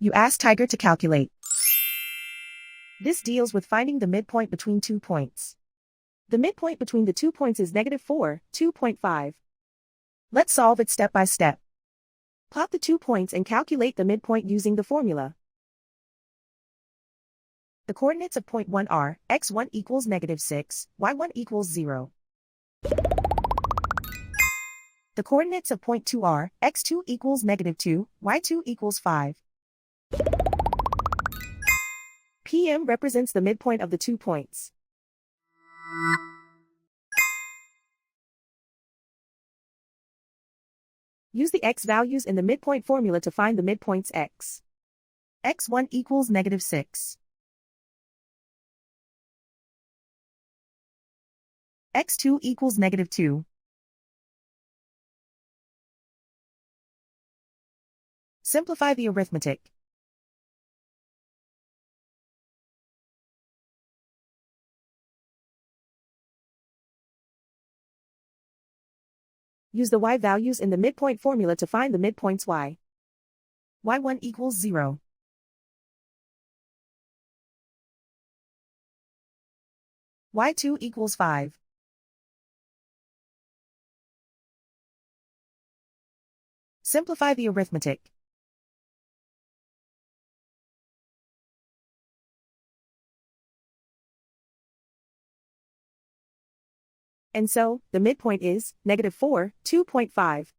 You ask Tiger to calculate. This deals with finding the midpoint between 2 points. The midpoint between the 2 points is -4, 2.5. Let's solve it step by step. Plot the 2 points and calculate the midpoint using the formula. The coordinates of point 1 are x1 equals -6, y1 equals 0. The coordinates of point 2 are x2 equals -2, y2 equals 5. PM represents the midpoint of the 2 points. Use the x values in the midpoint formula to find the midpoints x. x1 equals -6. x2 equals -2. Simplify the arithmetic. Use the y values in the midpoint formula to find the midpoints y. y1 equals 0. y2 equals 5. Simplify the arithmetic. And so, the midpoint is -4, 2.5.